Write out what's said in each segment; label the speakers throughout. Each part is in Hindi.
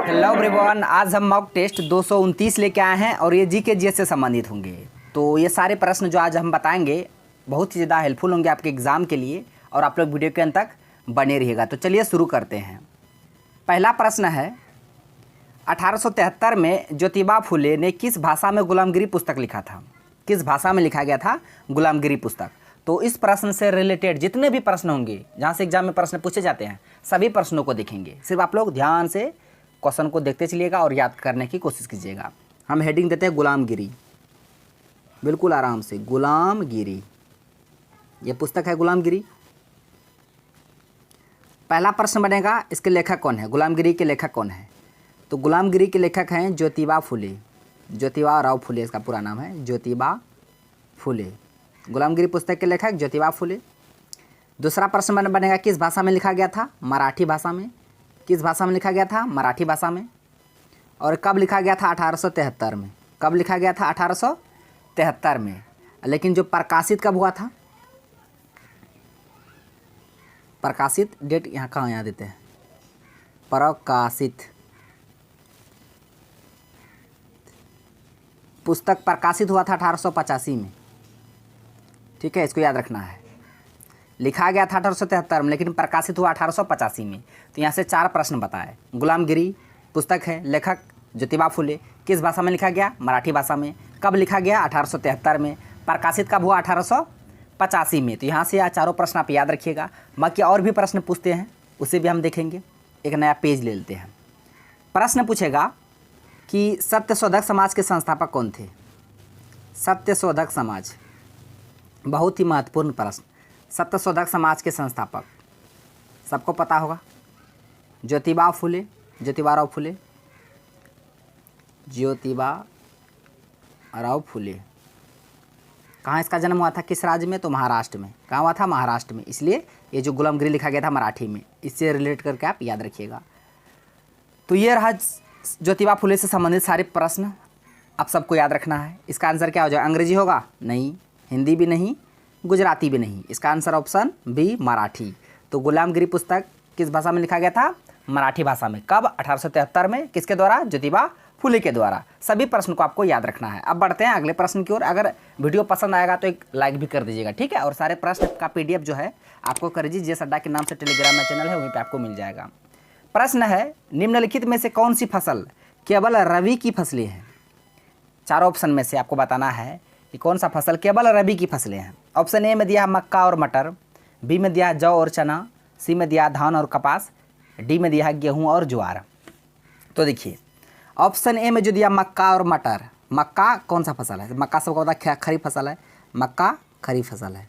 Speaker 1: हेलो एवरीवन, आज हम मॉक टेस्ट 229 लेके आए हैं और ये जीके जीएस से संबंधित होंगे। तो ये सारे प्रश्न जो आज हम बताएंगे बहुत ही ज़्यादा हेल्पफुल होंगे आपके एग्ज़ाम के लिए और आप लोग वीडियो के अंत तक बने रहिएगा। तो चलिए शुरू करते हैं। पहला प्रश्न है, 1873 में ज्योतिबा फुले ने किस भाषा में गुलामगिरी पुस्तक लिखा था? किस भाषा में लिखा गया था गुलामगिरी पुस्तक? तो इस प्रश्न से रिलेटेड जितने भी प्रश्न होंगे जहाँ से एग्जाम में प्रश्न पूछे जाते हैं सभी प्रश्नों को देखेंगे। सिर्फ आप लोग ध्यान से क्वेश्चन को देखते चलिएगा और याद करने की कोशिश कीजिएगा। हम हेडिंग देते हैं गुलामगिरी, बिल्कुल आराम से, गुलामगिरी। ये पुस्तक है गुलामगिरी। पहला प्रश्न बनेगा, इसके लेखक कौन है? गुलामगिरी के लेखक कौन है? तो गुलामगिरी के लेखक हैं ज्योतिबा फुले। ज्योतिबा राव फुले इसका पूरा नाम है, ज्योतिबा फुले। गुलामगिरी पुस्तक के लेखक ज्योतिबा फुले। दूसरा प्रश्न बनेगा, किस भाषा में लिखा गया था? मराठी भाषा में। किस भाषा में लिखा गया था? मराठी भाषा में। और कब लिखा गया था? 1873 में। कब लिखा गया था? 1873 में। लेकिन जो प्रकाशित कब हुआ था? प्रकाशित डेट यहाँ कहाँ यहाँ देते हैं? प्रकाशित पुस्तक प्रकाशित हुआ था 1885 में। ठीक है, इसको याद रखना है। लिखा गया था 1873 में लेकिन प्रकाशित हुआ 1885 में। तो यहाँ से 4 प्रश्न बताए। गुलामगिरी पुस्तक है, लेखक ज्योतिबा फुले। किस भाषा में लिखा गया? मराठी भाषा में। कब लिखा गया? 1873 में। प्रकाशित कब हुआ? 1885 में। तो यहाँ से यह चारों प्रश्न आप याद रखिएगा। बाकी और भी प्रश्न पूछते हैं, उसे भी हम देखेंगे। एक नया पेज ले लेते हैं। प्रश्न पूछेगा कि सत्यशोधक समाज के संस्थापक कौन थे? सत्यशोधक समाज, बहुत ही महत्वपूर्ण प्रश्न। सत्यशोधक समाज के संस्थापक सबको पता होगा, ज्योतिबा फुले, ज्योतिबा राव फुले। ज्योतिबा राव फुले। कहाँ इसका जन्म हुआ था? किस राज्य में? तो महाराष्ट्र में। कहाँ हुआ था? महाराष्ट्र में। इसलिए ये जो गुलामगिरी लिखा गया था मराठी में, इससे रिलेट करके आप याद रखिएगा। तो ये रहा ज्योतिबा फुले से संबंधित सारे प्रश्न, आप सबको याद रखना है। इसका आंसर क्या हो जाएगा? अंग्रेजी होगा? नहीं। हिंदी भी नहीं, गुजराती भी नहीं। इसका आंसर ऑप्शन बी, मराठी। तो गुलामगिरी पुस्तक किस भाषा में लिखा गया था? मराठी भाषा में। कब? 1873 में। किसके द्वारा? ज्योतिबा फुले के द्वारा। सभी प्रश्न को आपको याद रखना है। अब बढ़ते हैं अगले प्रश्न की ओर। अगर वीडियो पसंद आएगा तो एक लाइक भी कर दीजिएगा, ठीक है? और सारे प्रश्न का PDF जो है आपको कर दीजिए, जीएस अड्डा के नाम से टेलीग्राम में चैनल है, वहीं पर आपको मिल जाएगा। प्रश्न है, निम्नलिखित में से कौन सी फसल केवल रबी की फसलें हैं? चारों ऑप्शन में से आपको बताना है कि कौन सा फसल केवल रबी की फसलें हैं। ऑप्शन ए में दिया है मक्का और मटर, बी में दिया है जौ और चना, सी में दिया है धान और कपास, डी में दिया है गेहूं और ज्वार। तो देखिए, ऑप्शन ए में जो दिया मक्का और मटर, मक्का कौन सा फसल है? मक्का सबको पता है खरीफ फसल है। मक्का खरीफ फसल है।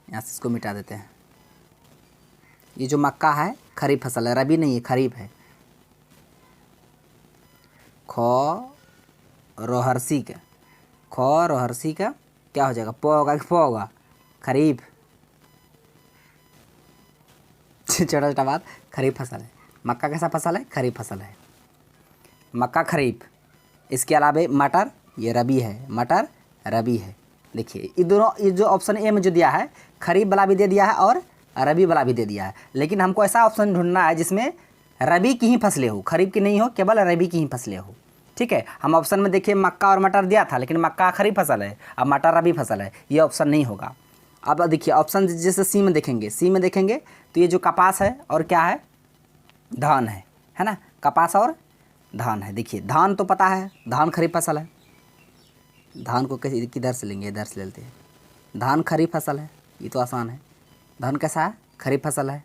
Speaker 1: यहाँ से इसको मिटा देते हैं। ये जो मक्का है खरीफ फसल है, रबी नहीं है, खरीफ है। रोहर्सी का क्या हो जाएगा? प होगा कि फ होगा? खरीफ। छोटा छोटा बात, खरीफ फसल है। मक्का कैसा फसल है? खरीफ फसल है। मक्का खरीफ। इसके अलावा मटर, ये रबी है। मटर रबी है। देखिए ये दोनों, ये जो ऑप्शन ए में जो दिया है खरीफ वाला भी दे दिया है और रबी वाला भी दे दिया है। लेकिन हमको ऐसा ऑप्शन ढूंढना है जिसमें रबी की ही फसलें हो, खरीफ की नहीं हो, केवल रबी की ही फसलें हो। ठीक है, हम ऑप्शन में देखिए मक्का और मटर दिया था, लेकिन मक्का खरीफ फसल है और मटर रबी फसल है, ये ऑप्शन नहीं होगा। अब देखिए ऑप्शन जैसे सी में देखेंगे तो ये जो कपास है और क्या है? धान है ना? कपास और धान है। देखिए धान तो पता है, धान खरीफ फसल है। धान को कैसे किधर से लेंगे? इधर से लेते हैं। धान खरीफ फसल है, ये तो आसान है। धान कैसा है? खरीफ फसल है।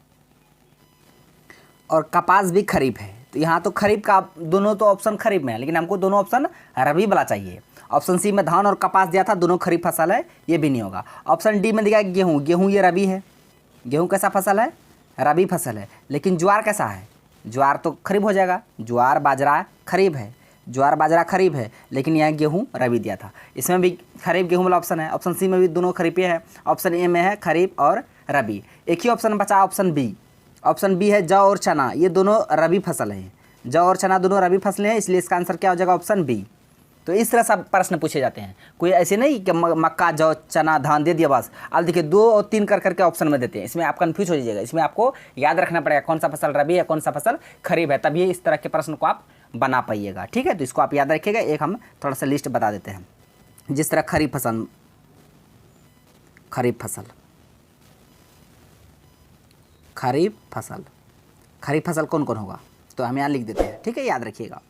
Speaker 1: और कपास भी खरीफ है। तो यहाँ तो खरीफ का दोनों तो ऑप्शन खरीफ में है, लेकिन हमको दोनों ऑप्शन रबी वाला चाहिए। ऑप्शन सी में धान और कपास दिया था, दोनों खरीफ फसल है, ये भी नहीं होगा। ऑप्शन डी में दिया गेहूँ, गेहूँ ये रबी है। गेहूँ कैसा फसल है? रबी फसल है। लेकिन ज्वार कैसा है? ज्वार तो खरीफ हो जाएगा। ज्वार बाजरा खरीफ है, ज्वार बाजरा खरीफ है, लेकिन यहाँ गेहूँ रबी दिया था। इसमें भी खरीफ गेहूँ वाला ऑप्शन है। ऑप्शन सी में भी दोनों खरीफ है। ऑप्शन ए में है खरीफ और रबी। एक ही ऑप्शन बचा, ऑप्शन बी। ऑप्शन बी है जौ और चना, ये दोनों रबी फसल हैं। जौ और चना दोनों रबी फसलें हैं, इसलिए इसका आंसर क्या हो जाएगा? Option B. तो इस तरह सब प्रश्न पूछे जाते हैं, कोई ऐसे नहीं कि मक्का जौ चना धान दे दिया बस। अब देखिए 2 और 3 कर करके ऑप्शन में देते हैं, इसमें आप कन्फ्यूज हो जाइएगा। इसमें आपको याद रखना पड़ेगा कौन सा फसल रबी है, कौन सा फसल खरीफ है, तभी इस तरह के प्रश्न को आप बना पाइएगा। ठीक है, तो इसको आप याद रखिएगा। एक हम थोड़ा सा लिस्ट बता देते हैं, जिस तरह खरीफ फसल, खरीफ फसल, खरीफ फसल, खरीफ फसल कौन कौन होगा, तो हम यहाँ लिख देते हैं। ठीक है, याद रखिएगा।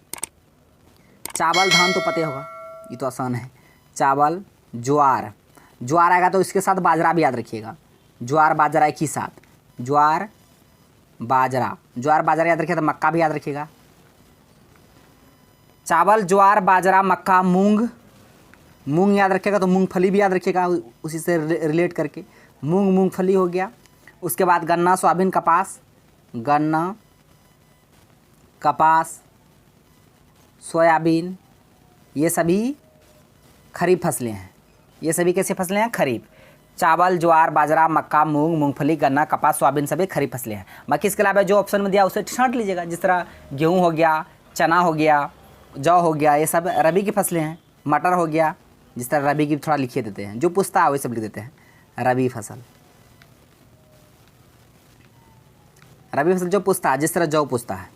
Speaker 1: चावल धान तो पता होगा, ये तो आसान है। चावल, ज्वार, ज्वार आएगा तो इसके साथ बाजरा भी याद रखिएगा। ज्वार बाजरा एक ही साथ, ज्वार बाजरा, ज्वार बाजरा याद रखिएगा। तो मक्का भी याद रखिएगा। चावल ज्वार बाजरा मक्का मूंग, मूंग याद रखिएगा। तो मूंगफली भी याद रखिएगा, उसी से रिलेट करके मूंग मूंगफली हो गया। उसके बाद गन्ना सोयाबीन कपास, गन्ना कपास सोयाबीन, ये सभी खरीफ फसलें हैं। ये सभी कैसी फसलें हैं, खरीफ। चावल ज्वार बाजरा मक्का मूंग मूंगफली गन्ना कपास सोयाबीन सभी खरीफ फसलें हैं। बाकी इसके अलावा जो ऑप्शन में दिया उसे छांट लीजिएगा, जिस तरह गेहूँ हो गया, चना हो गया, जौ हो गया, ये सब रबी की फसलें हैं। मटर हो गया, जिस तरह रबी की थोड़ा लिखिए देते हैं, जो पूछता है वही सब लिख देते हैं। रबी फसल, रबी फसल जो पूछता है, जिस तरह जौ पूछता है,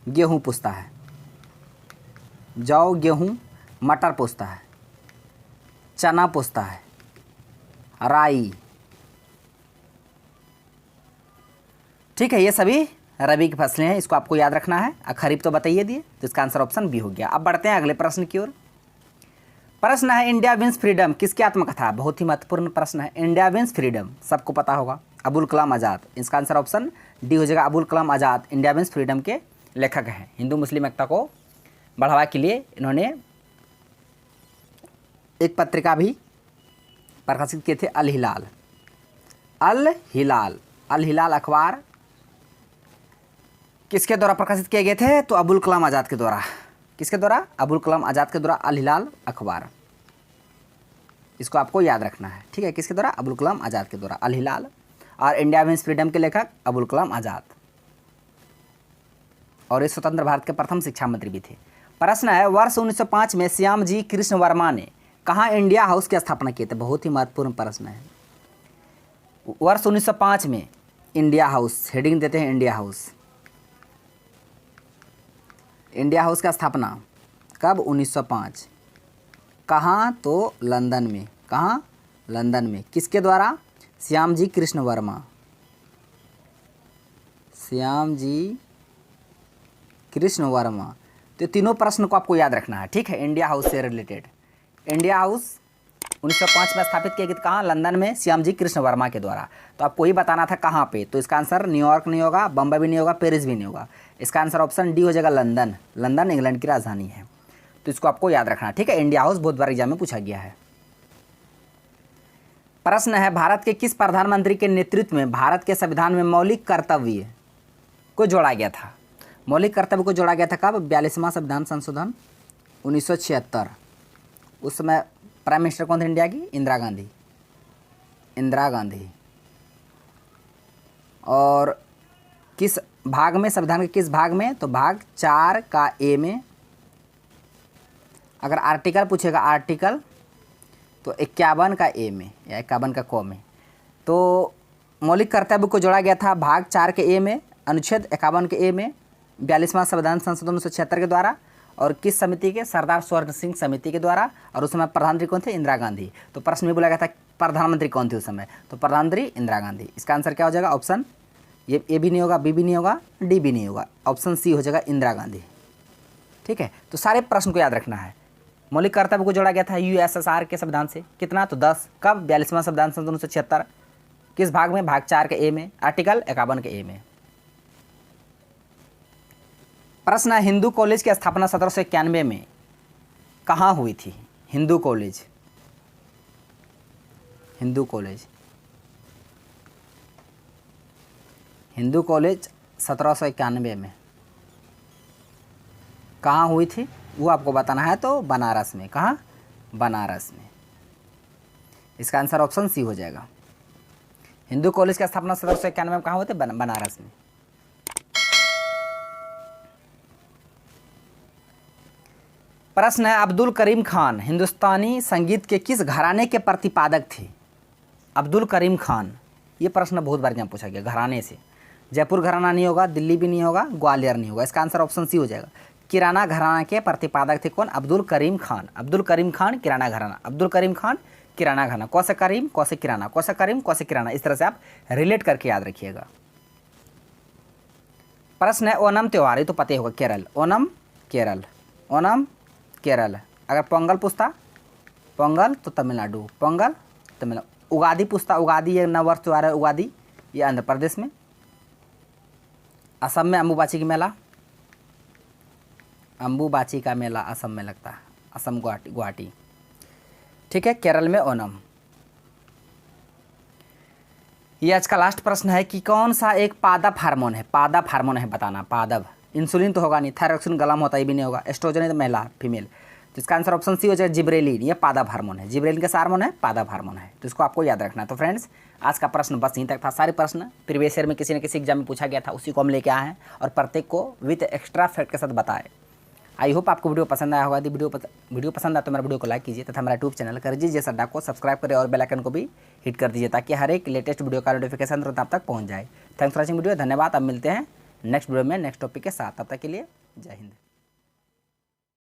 Speaker 1: गेहूँ पूछता है, जौ गेहूँ, मटर पूछता है, चना पूछता है, राई। ठीक है, ये सभी रबी की फसलें हैं, इसको आपको याद रखना है। खरीफ तो बताइए दिए, तो इसका आंसर ऑप्शन बी हो गया। अब बढ़ते हैं अगले प्रश्न की ओर। प्रश्न है इंडिया विंस फ्रीडम किसकी आत्मकथा, बहुत ही महत्वपूर्ण प्रश्न है। इंडिया विंस फ्रीडम सबको पता होगा, अबुल कलाम आज़ाद। इसका आंसर ऑप्शन डी हो जाएगा। Abul Kalam Azad India wins freedom के लेखक हैं। हिंदू मुस्लिम एकता को बढ़ावा के लिए इन्होंने एक पत्रिका भी प्रकाशित किए थे, अल हिलाल। अल हिलाल, अल हिलाल अखबार किसके द्वारा प्रकाशित किए गए थे, तो अबुल कलाम आज़ाद के द्वारा। किसके द्वारा, अबुल कलाम आज़ाद के द्वारा अल हिलाल अखबार। इसको आपको याद रखना है। ठीक है, किसके द्वारा, अबुल कलाम आज़ाद के द्वारा अल हिलाल। और इंडिया विंस फ्रीडम के लेखक अबुल कलाम आज़ाद, और ये स्वतंत्र भारत के प्रथम शिक्षा मंत्री भी थे। प्रश्न है वर्ष 1905 में श्याम जी कृष्ण वर्मा ने कहाँ इंडिया हाउस की स्थापना किए थे, बहुत ही महत्वपूर्ण प्रश्न है। वर्ष 1905 में इंडिया हाउस, हेडिंग देते हैं इंडिया हाउस। इंडिया हाउस का स्थापना कब, 1905। कहाँ, तो लंदन में। कहाँ, लंदन में। किसके द्वारा, श्याम जी कृष्ण वर्मा। श्याम जी कृष्ण वर्मा। तो तीनों प्रश्न को आपको याद रखना है। ठीक है, इंडिया हाउस से रिलेटेड। इंडिया हाउस 1905 में स्थापित किया गया, कहाँ, लंदन में, श्याम जी कृष्ण वर्मा के द्वारा। तो आपको ही बताना था कहाँ पे, तो इसका आंसर न्यूयॉर्क नहीं होगा, बम्बई भी नहीं होगा, पेरिस भी नहीं होगा। इसका आंसर ऑप्शन डी हो जाएगा, लंदन। लंदन इंग्लैंड की राजधानी है, तो इसको आपको याद रखना। ठीक है, इंडिया हाउस बहुत बार एग्जाम में पूछा गया है। प्रश्न है भारत के किस प्रधानमंत्री के नेतृत्व में भारत के संविधान में मौलिक कर्तव्य को जोड़ा गया था। मौलिक कर्तव्य को जोड़ा गया था कब, 42वां संविधान संशोधन 1976। उस समय प्राइम मिनिस्टर कौन थे इंडिया की, इंदिरा गांधी। इंदिरा गांधी। और किस भाग में, संविधान के किस भाग में, तो भाग 4 का ए में। अगर आर्टिकल पूछेगा, आर्टिकल तो 51 का ए में या 51 का क में। तो मौलिक कर्तव्य को जोड़ा गया था भाग 4 के ए में, अनुच्छेद 51 के ए में, 42वां संविधान संशोधन 1976 के द्वारा। और किस समिति के, सरदार स्वर्ण सिंह समिति के द्वारा। और उस समय प्रधानमंत्री कौन थे, इंदिरा गांधी। तो प्रश्न में बोला गया था प्रधानमंत्री कौन थे उस समय, तो प्रधानमंत्री इंदिरा गांधी। इसका आंसर क्या हो जाएगा, ऑप्शन ये ए भी नहीं होगा, बी भी नहीं होगा, डी भी नहीं होगा, ऑप्शन सी हो जाएगा, इंदिरा गांधी। ठीक है, तो सारे प्रश्न को याद रखना है। मौलिक कर्तव्य को जोड़ा गया था यूएसएसआर के संविधान से, कितना, तो 10। कब, 42वां संविधान संशोधन 1976। किस भाग में, भाग 4 के ए में, आर्टिकल 51 के ए में। प्रश्न है हिंदू कॉलेज की स्थापना 1791 में कहाँ हुई थी। Hindu college, Hindu college, Hindu college 1791 में कहाँ हुई थी, वो आपको बताना है। तो बनारस में। कहाँ, बनारस में। इसका आंसर ऑप्शन सी हो जाएगा। हिंदू कॉलेज की स्थापना 1791 में कहाँ हुई थी, बनारस में। प्रश्न है, अब्दुल करीम खान हिंदुस्तानी संगीत के किस घराने के प्रतिपादक थे? अब्दुल करीम खान, ये प्रश्न बहुत बार यहाँ पूछा गया घराने से। जयपुर घराना नहीं होगा, दिल्ली भी नहीं होगा, ग्वालियर नहीं होगा, इसका आंसर ऑप्शन सी हो जाएगा। किराना घराना के प्रतिपादक थे कौन? अब्दुल करीम खान। अब्दुल करीम खान किराना घराना, अब्दुल करीम खान किराना घराना, कौसे करीम कौसे किराना, कौसे करीम कौसे किराना, इस तरह से आप रिलेट करके याद रखिएगा। प्रश्न है, ओनम त्यौहार, ये तो पता ही होगा, केरल, ओनम केरल, ओनम केरल। अगर पोंगल पूछता, पोंगल तो तमिलनाडु, पोंगल तमिलनाडु। उगादी पूछता, उगादी ये नववर्ष त्यौहार है, उगादी ये आंध्र प्रदेश में। असम में अम्बुबाची का मेला, अम्बुबाची का मेला असम में लगता है, असम गुवाहाटी। ठीक है, केरल में ओनम। ये आज का लास्ट प्रश्न है कि कौन सा एक पादप हार्मोन है? पादप हार्मोन है बताना, पादप। इंसुलिन तो होगा नहीं, थायरोक्सिन गलम होता, ये भी नहीं होगा, एस्ट्रोजन है तो महिला फीमेल, तो इसका आंसर ऑप्शन सी हो जाए जिब्रेलिन। ये पादप हार्मोन है, जिब्रेलिन कैसा हार्मोन है? पादप हार्मोन है, तो इसको आपको याद रखना है। तो फ्रेंड्स, आज का प्रश्न बस यहीं तक था। सारे प्रश्न प्रीवियस ईयर में किसी न किसी एग्जाम में पूछा गया था, उसी को हम लेके आए हैं और प्रत्येक को विथ एक्स्ट्रा फैक्ट के साथ बताए। आई होप आपको वीडियो पसंद आया होगा। यदि वीडियो पसंद आया तो मेरा वीडियो को लाइक कीजिए तथा मेरा यूट्यूब चैनल करिए जैसा अड्डा को सब्सक्राइब करें और बेल आइकन को भी हिट कर दीजिए ताकि हर एक लेटेस्ट वीडियो का नोटिफिकेशन तुरंत आप तक पहुंच जाए। थैंक्स फॉर वॉचिंग वीडियो, धन्यवाद। अब मिलते हैं नेक्स्ट वीडियो में नेक्स्ट टॉपिक के साथ, तब तक के लिए जय हिंद।